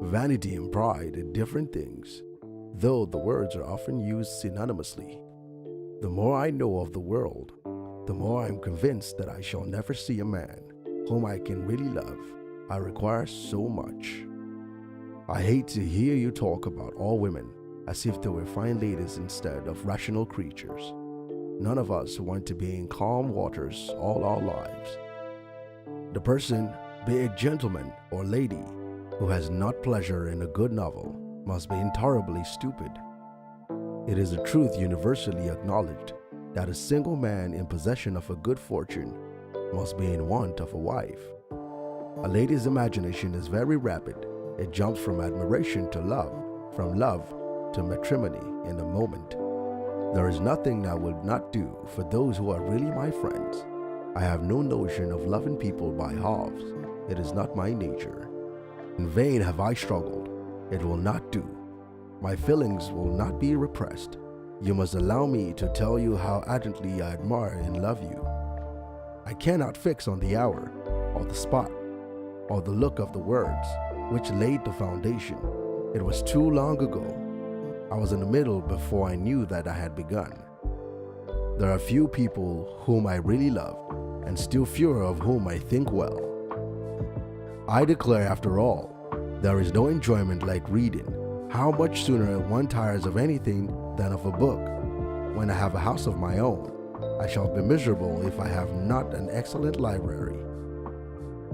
Vanity and pride are different things, though the words are often used synonymously. The more I know of the world, the more I am convinced that I shall never see a man whom I can really love. I require so much. I hate to hear you talk about all women as if they were fine ladies instead of rational creatures. None of us want to be in calm waters all our lives. The person, be it gentleman or lady, who has not pleasure in a good novel must be intolerably stupid. It is a truth universally acknowledged that a single man in possession of a good fortune must be in want of a wife. A lady's imagination is very rapid. It jumps from admiration to love, from love to matrimony in a moment. There is nothing I will not do for those who are really my friends. I have no notion of loving people by halves. It is not my nature. In vain have I struggled. It will not do. My feelings will not be repressed. You must allow me to tell you how ardently I admire and love you. I cannot fix on the hour, or the spot, or the look of the words which laid the foundation. It was too long ago. I was in the middle before I knew that I had begun. There are few people whom I really love, and still fewer of whom I think well. I declare, after all, there is no enjoyment like reading. How much sooner one tires of anything than of a book. When I have a house of my own, I shall be miserable if I have not an excellent library.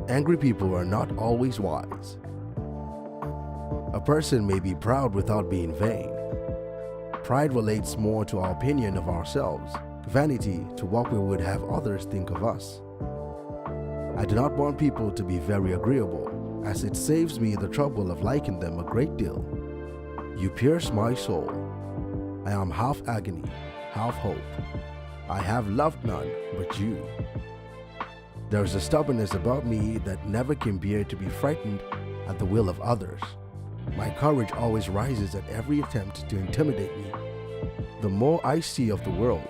Angry people are not always wise. A person may be proud without being vain. Pride relates more to our opinion of ourselves, vanity to what we would have others think of us. I do not want people to be very agreeable, as it saves me the trouble of liking them a great deal. You pierce my soul. I am half agony, half hope. I have loved none but you. There is a stubbornness about me that never can bear to be frightened at the will of others. My courage always rises at every attempt to intimidate me. The more I see of the world,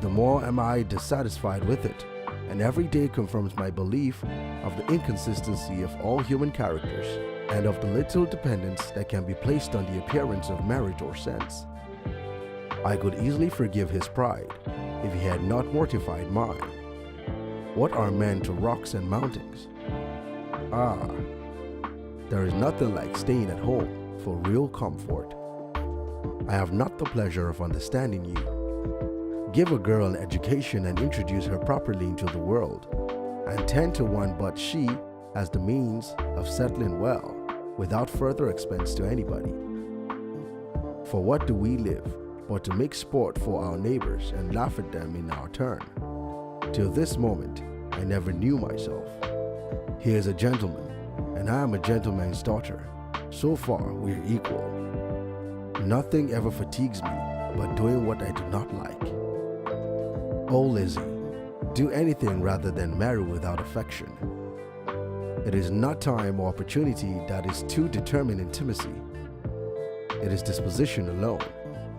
the more am I dissatisfied with it, and every day confirms my belief of the inconsistency of all human characters and of the little dependence that can be placed on the appearance of merit or sense. I could easily forgive his pride if he had not mortified mine. What are men to rocks and mountains? Ah, there is nothing like staying at home for real comfort. I have not the pleasure of understanding you. Give a girl an education and introduce her properly into the world, and 10 to 1 but she has the means of settling well without further expense to anybody. For what do we live but to make sport for our neighbors and laugh at them in our turn? Till this moment, I never knew myself. He is a gentleman, and I am a gentleman's daughter. So far, we are equal. Nothing ever fatigues me but doing what I do not like. Oh, Lizzie, do anything rather than marry without affection. It is not time or opportunity that is to determine intimacy. It is disposition alone.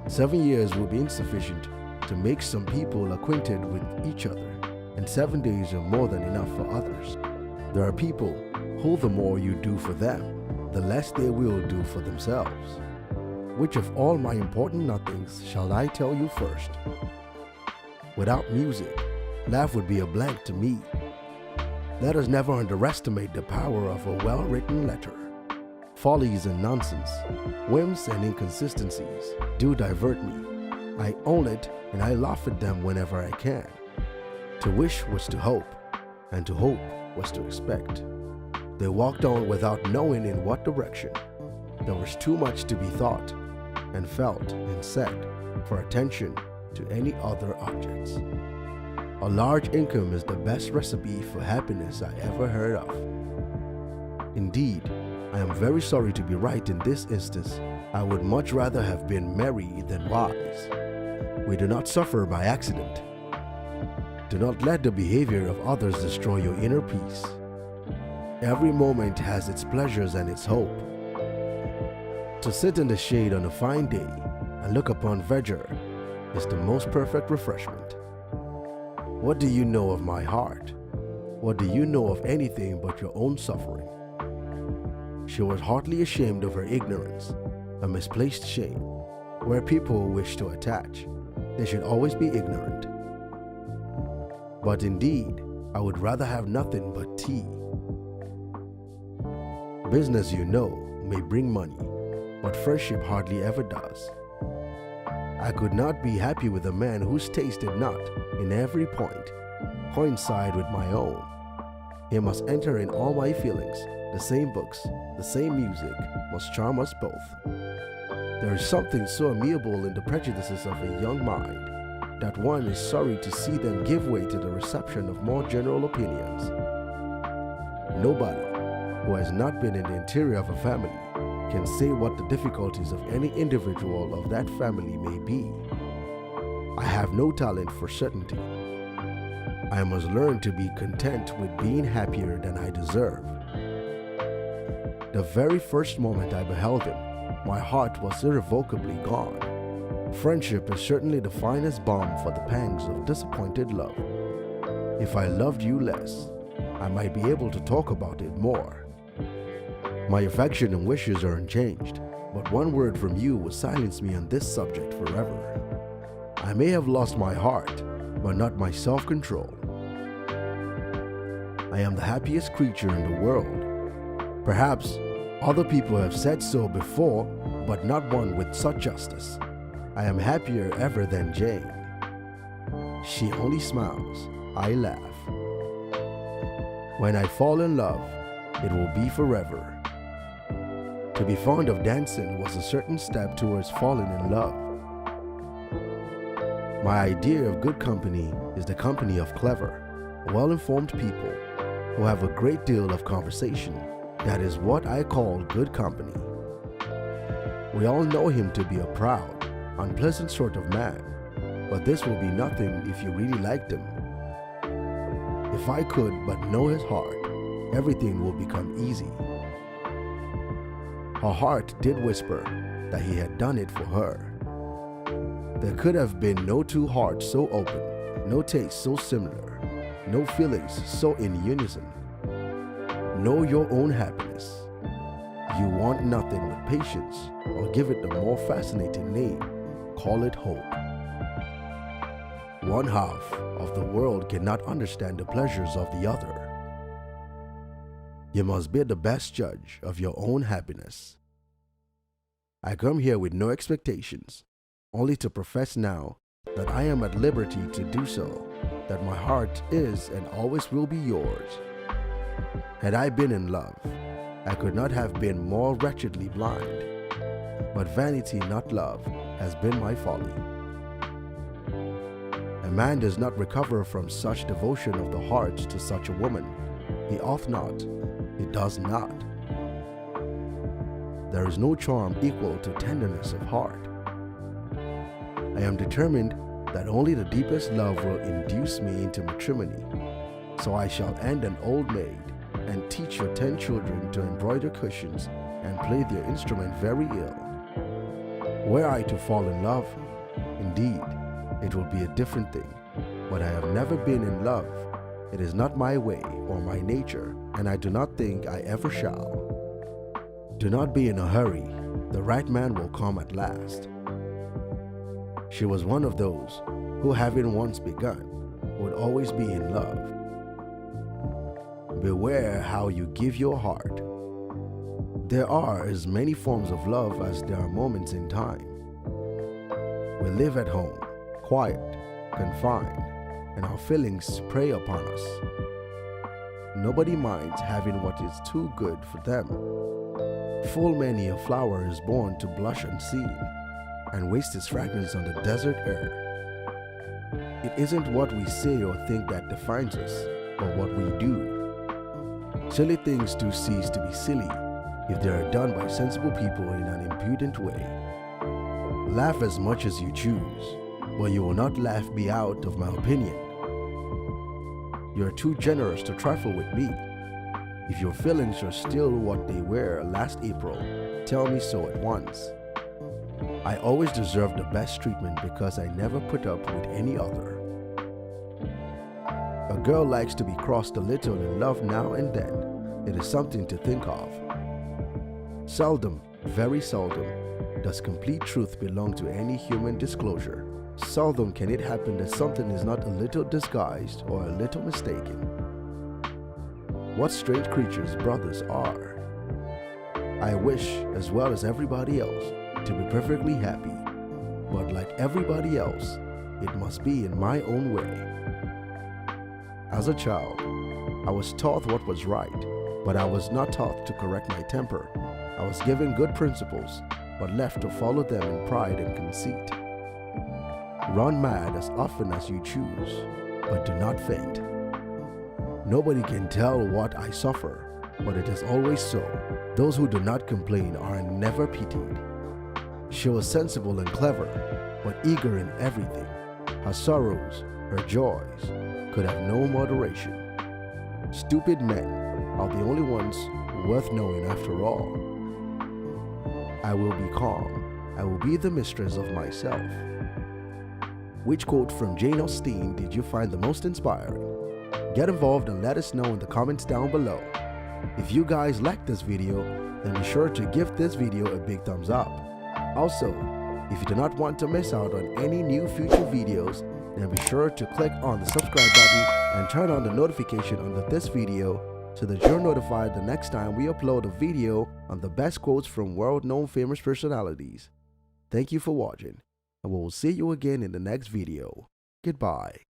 7 years will be insufficient to make some people acquainted with each other, and 7 days are more than enough for others. There are people who the more you do for them, the less they will do for themselves. Which of all my important nothings shall I tell you first? Without music, life would be a blank to me. Let us never underestimate the power of a well-written letter. Follies and nonsense, whims and inconsistencies do divert me. I own it, and I laugh at them whenever I can. To wish was to hope, and to hope was to expect. They walked on without knowing in what direction. There was too much to be thought, and felt, and said, for attention to any other objects. A large income is the best recipe for happiness I ever heard of. Indeed, I am very sorry to be right in this instance. I would much rather have been merry than wise. We do not suffer by accident. Do not let the behavior of others destroy your inner peace. Every moment has its pleasures and its hope. To sit in the shade on a fine day and look upon verdure is the most perfect refreshment. What do you know of my heart? What do you know of anything but your own suffering? She was hotly ashamed of her ignorance, a misplaced shame. Where people wish to attach, they should always be ignorant. But indeed, I would rather have nothing but tea. Business, you know, may bring money, but friendship hardly ever does. I could not be happy with a man whose taste did not, in every point, coincide with my own. He must enter in all my feelings. The same books, the same music must charm us both. There is something so amiable in the prejudices of a young mind that one is sorry to see them give way to the reception of more general opinions. Nobody who has not been in the interior of a family can say what the difficulties of any individual of that family may be. I have no talent for certainty. I must learn to be content with being happier than I deserve. The very first moment I beheld him, my heart was irrevocably gone. Friendship is certainly the finest balm for the pangs of disappointed love. If I loved you less, I might be able to talk about it more. My affection and wishes are unchanged, but one word from you would silence me on this subject forever. I may have lost my heart, but not my self-control. I am the happiest creature in the world. Perhaps other people have said so before, but not one with such justice. I am happier ever than Jane. She only smiles, I laugh. When I fall in love, it will be forever. To be fond of dancing was a certain step towards falling in love. My idea of good company is the company of clever, well-informed people who have a great deal of conversation. That is what I call good company. We all know him to be a proud, unpleasant sort of man, but this will be nothing if you really liked him. If I could but know his heart, everything will become easy. Her heart did whisper that he had done it for her. There could have been no two hearts so open, no tastes so similar, no feelings so in unison. Know your own happiness. You want nothing but patience, or give it the more fascinating name, call it hope. One half of the world cannot understand the pleasures of the other. You must be the best judge of your own happiness. I come here with no expectations, only to profess now that I am at liberty to do so, that my heart is and always will be yours. Had I been in love, I could not have been more wretchedly blind, but vanity, not love, has been my folly. A man does not recover from such devotion of the heart to such a woman. He ought not. He does not. There is no charm equal to tenderness of heart. I am determined that only the deepest love will induce me into matrimony, so I shall end an old maid and teach your 10 children to embroider cushions and play their instrument very ill. Were I to fall in love, indeed, it would be a different thing, but I have never been in love. It is not my way or my nature, and I do not think I ever shall. Do not be in a hurry. The right man will come at last. She was one of those who, having once begun, would always be in love. Beware how you give your heart. There are as many forms of love as there are moments in time. We live at home, quiet, confined, and our feelings prey upon us. Nobody minds having what is too good for them. Full many a flower is born to blush unseen and waste its fragrance on the desert air. It isn't what we say or think that defines us, but what we do. Silly things do cease to be silly if they are done by sensible people in an impudent way. Laugh as much as you choose, but you will not laugh me out of my opinion. You are too generous to trifle with me. If your feelings are still what they were last April, tell me so at once. I always deserve the best treatment because I never put up with any other. A girl likes to be crossed a little in love now and then. It is something to think of. Seldom, very seldom, does complete truth belong to any human disclosure. Seldom can it happen that something is not a little disguised or a little mistaken. What strange creatures brothers are. I wish, as well as everybody else, to be perfectly happy, but like everybody else, it must be in my own way. As a child, I was taught what was right, but I was not taught to correct my temper. I was given good principles, but left to follow them in pride and conceit. Run mad as often as you choose, but do not faint. Nobody can tell what I suffer, but it is always so. Those who do not complain are never pitied. She was sensible and clever, but eager in everything. Her sorrows, her joys, could have no moderation. Stupid men are the only ones worth knowing after all. I will be calm. I will be the mistress of myself. Which quote from Jane Austen did you find the most inspiring? Get involved and let us know in the comments down below. If you guys like this video, then be sure to give this video a big thumbs up. Also, if you do not want to miss out on any new future videos, then be sure to click on the subscribe button and turn on the notification under this video so that you're notified the next time we upload a video on the best quotes from world-known famous personalities. Thank you for watching, and we will see you again in the next video. Goodbye.